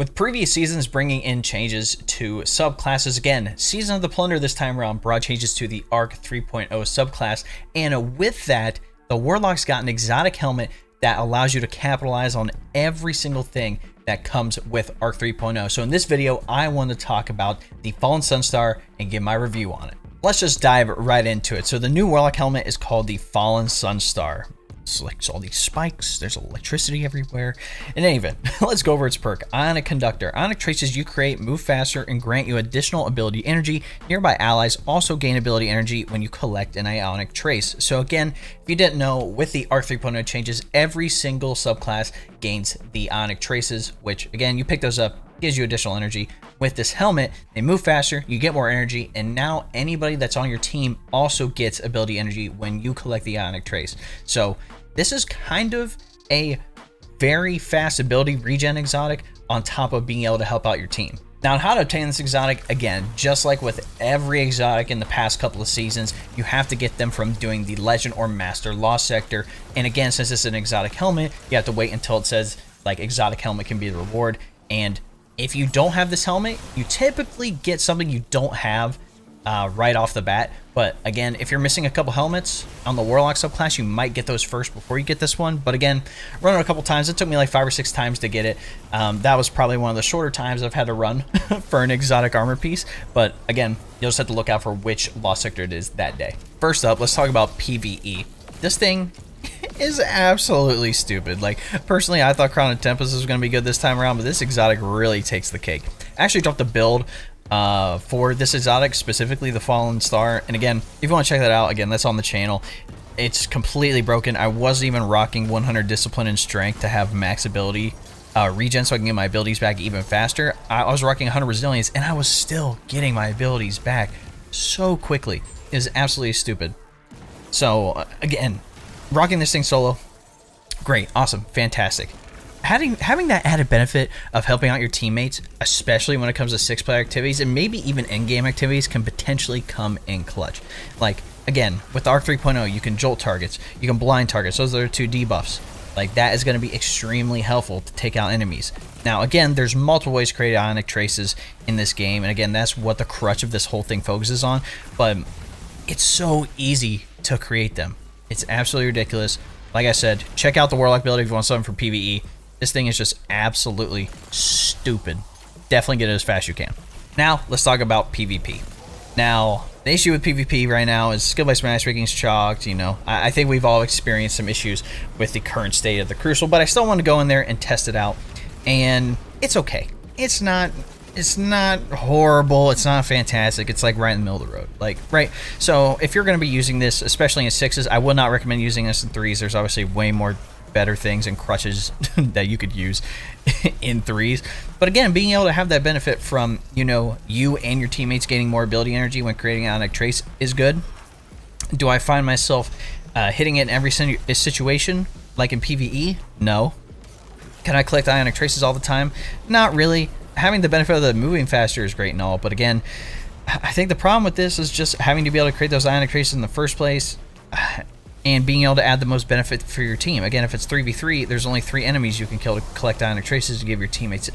With previous seasons bringing in changes to subclasses, again, Season of the Plunder this time around brought changes to the Arc 3.0 subclass, and with that, the Warlock's got an exotic helmet that allows you to capitalize on every single thing that comes with Arc 3.0. So in this video, I want to talk about the Fallen Sunstar and give my review on it. Let's just dive right into it. So the new Warlock helmet is called the Fallen Sunstar. It's like all these spikes, there's electricity everywhere. In any event, let's go over its perk. Ionic Conductor. Ionic Traces you create move faster and grant you additional ability energy. Nearby allies also gain ability energy when you collect an Ionic Trace. So again, if you didn't know, with the Arc 3.0 changes, every single subclass gains the Ionic Traces, which again, you pick those up, gives you additional energy. With this helmet, they move faster, you get more energy, and now anybody that's on your team also gets ability energy when you collect the Ionic Trace. So this is kind of a very fast ability regen exotic on top of being able to help out your team. Now, how to obtain this exotic, again, just like with every exotic in the past couple of seasons, you have to get them from doing the Legend or Master Lost sector. And again, since it's an exotic helmet, you have to wait until it says like exotic helmet can be the reward. And if you don't have this helmet, you typically get something you don't have right off the bat. But again, if you're missing a couple helmets on the Warlock subclass, you might get those first before you get this one. But again, run it a couple times. It took me like 5 or 6 times to get it. That was probably one of the shorter times I've had to run for an exotic armor piece. But again, you'll just have to look out for which Lost sector it is that day. First up, let's talk about PVE. This thing is absolutely stupid. Like, personally, I thought Crown of Tempests was going to be good this time around, but this exotic really takes the cake. I actually dropped a build for this exotic, specifically the Fallen Star, and again, if you want to check that out, again, that's on the channel. It's completely broken. I wasn't even rocking 100 discipline and strength to have max ability regen, so I can get my abilities back even faster. I was rocking 100 resilience, and I was still getting my abilities back so quickly. It is absolutely stupid. So again, rocking this thing solo, great, awesome, fantastic. Having that added benefit of helping out your teammates, especially when it comes to 6-player activities and maybe even in-game activities, can potentially come in clutch. Like, again, with Arc 3.0, you can jolt targets, you can blind targets. Those are 2 debuffs. Like, that is going to be extremely helpful to take out enemies. Now, again, there's multiple ways to create Ionic Traces in this game, and again, that's what the crutch of this whole thing focuses on. But it's so easy to create them. It's absolutely ridiculous. Like I said, check out the Warlock build if you want something for PvE. This thing is just absolutely stupid. Definitely get it as fast as you can. Now, let's talk about PvP. Now, the issue with PvP right now is skill-based matchmaking is chalked, you know. I think we've all experienced some issues with the current state of the Crucible, but I still want to go in there and test it out. And it's okay. It's not horrible, it's not fantastic, it's like right in the middle of the road, like, right? So if you're going to be using this, especially in 6s, I would not recommend using this in 3s. There's obviously way more better things and crutches that you could use in 3s. But again, being able to have that benefit from, you know, you and your teammates gaining more ability energy when creating an Ionic Trace is good. Do I find myself hitting it in every situation, like in PvE? No. Can I collect Ionic Traces all the time? Not really. Having the benefit of the moving faster is great and all, but again, I think the problem with this is just having to be able to create those Ionic Traces in the first place and being able to add the most benefit for your team. Again, if it's 3v3, there's only 3 enemies you can kill to collect Ionic Traces to give your teammates,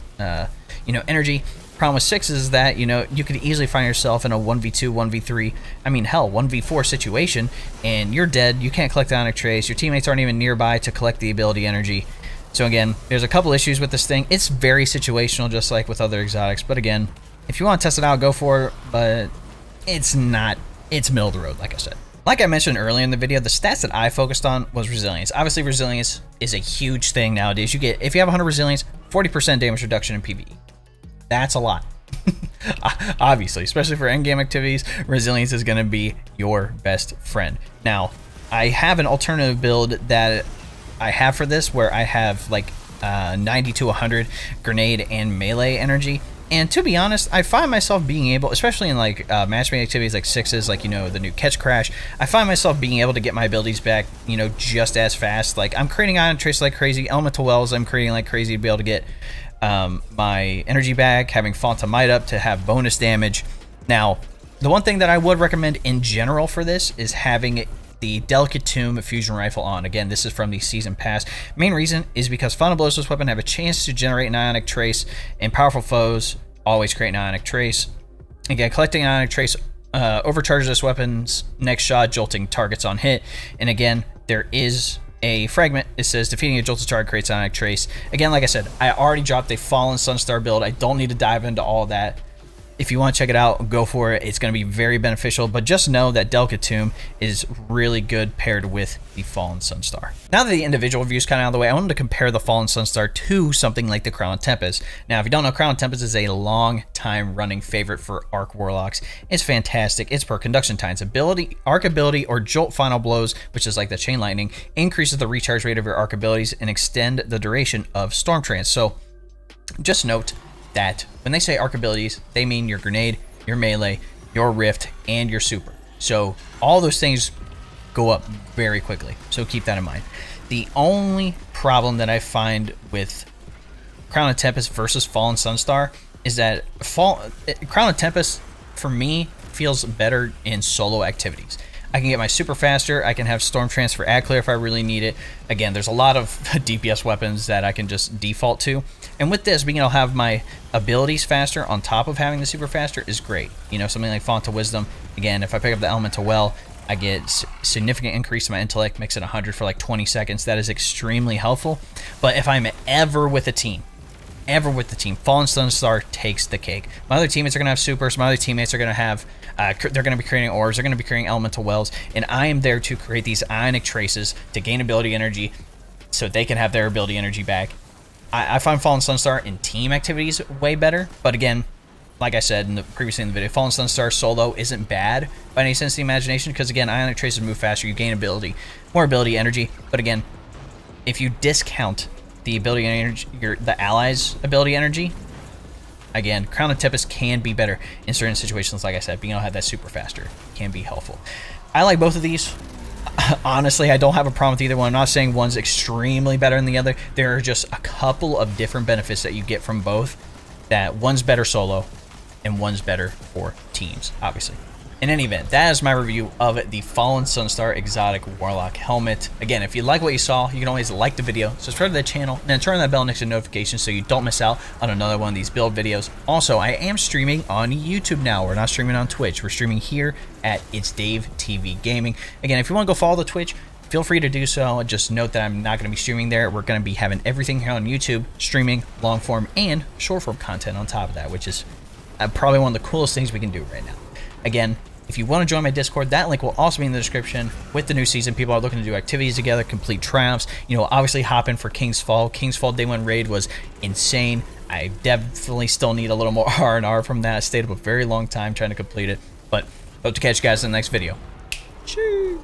you know, energy. Problem with 6 is that, you know, you could easily find yourself in a 1v2, 1v3, I mean, hell, 1v4 situation, and you're dead, you can't collect the Ionic Trace, your teammates aren't even nearby to collect the ability energy. So again, there's a couple issues with this thing. It's very situational, just like with other exotics. But again, if you want to test it out, go for it. But it's not, it's middle of the road, like I said. Like I mentioned earlier in the video, the stats that I focused on was resilience. Obviously, resilience is a huge thing nowadays. You get, if you have 100 resilience, 40% damage reduction in PvE. That's a lot. Obviously, especially for endgame activities, resilience is going to be your best friend. Now, I have an alternative build that I have for this where I have like 90 to 100 grenade and melee energy, and to be honest, I find myself being able, especially in like matchmaking activities like 6s, like, you know, the new catch crash, I find myself being able to get my abilities back, you know, just as fast. Like, I'm creating Ionic Trace like crazy, Elemental Wells I'm creating like crazy to be able to get my energy back, having Phantom Might up to have bonus damage. Now, the one thing that I would recommend in general for this is having the Delicate Tomb Fusion Rifle on. Again, this is from the Season Pass. Main reason is because Final Blows this weapon have a chance to generate an Ionic Trace, and powerful foes always create an Ionic Trace. Again, collecting an Ionic Trace overcharges this weapon's next shot, jolting targets on hit. And again, there is a fragment. It says defeating a jolted target creates Ionic Trace. Again, like I said, I already dropped a Fallen Sunstar build. I don't need to dive into all that. If you want to check it out, go for it. It's going to be very beneficial, but just know that Delicate Tomb is really good paired with the Fallen Sunstar. Now that the individual review is kind of out of the way, I wanted to compare the Fallen Sunstar to something like the Crown of Tempests. Now, if you don't know, Crown of Tempests is a long time running favorite for Arc Warlocks. It's fantastic. It's per conduction times. Arc ability or Jolt Final Blows, which is like the Chain Lightning, increases the recharge rate of your Arc abilities and extend the duration of Storm Trance. So just note that when they say arc abilities, they mean your grenade, your melee, your rift, and your super. So all those things go up very quickly. So keep that in mind. The only problem that I find with Crown of Tempest versus Fallen Sunstar is that Crown of Tempest, for me, feels better in solo activities. I can get my super faster. I can have Storm Trance for ad clear if I really need it. Again, there's a lot of DPS weapons that I can just default to. And with this, being able to have my abilities faster on top of having the super faster is great. You know, something like Font of Wisdom. Again, if I pick up the Elemental Well, I get significant increase in my intellect, makes it 100 for like 20 seconds. That is extremely helpful. But if I'm ever with a team, Fallen Sunstar takes the cake. My other teammates are going to have supers. My other teammates are going to have, they're going to be creating orbs. They're going to be creating elemental wells. And I am there to create these Ionic Traces to gain ability energy so they can have their ability energy back. I find Fallen Sunstar in team activities way better. But again, like I said previously in the video, Fallen Sunstar solo isn't bad by any sense of the imagination. Because again, Ionic Traces move faster. You gain ability, more ability energy. But again, if you discount the ability energy, the allies' ability energy, again, Crown of Tempest can be better in certain situations. Like I said, being able to have that super faster can be helpful. I like both of these. Honestly, I don't have a problem with either one. I'm not saying one's extremely better than the other. There are just a couple of different benefits that you get from both. That one's better solo, and one's better for teams, obviously. In any event, that is my review of the Fallen Sunstar Exotic Warlock Helmet. Again, if you like what you saw, you can always like the video, subscribe to the channel, and then turn on that bell next to notifications so you don't miss out on another one of these build videos. Also, I am streaming on YouTube now. We're not streaming on Twitch. We're streaming here at ItsDaveTVGaming. Again, if you want to go follow the Twitch, feel free to do so. Just note that I'm not going to be streaming there. We're going to be having everything here on YouTube, streaming long form and short form content on top of that, which is probably one of the coolest things we can do right now. Again, if you want to join my Discord, that link will also be in the description. With the new season, people are looking to do activities together, complete triumphs. You know, obviously hop in for King's Fall. King's Fall Day 1 raid was insane. I definitely still need a little more R&R from that. I stayed up a very long time trying to complete it. But hope to catch you guys in the next video. Cheers.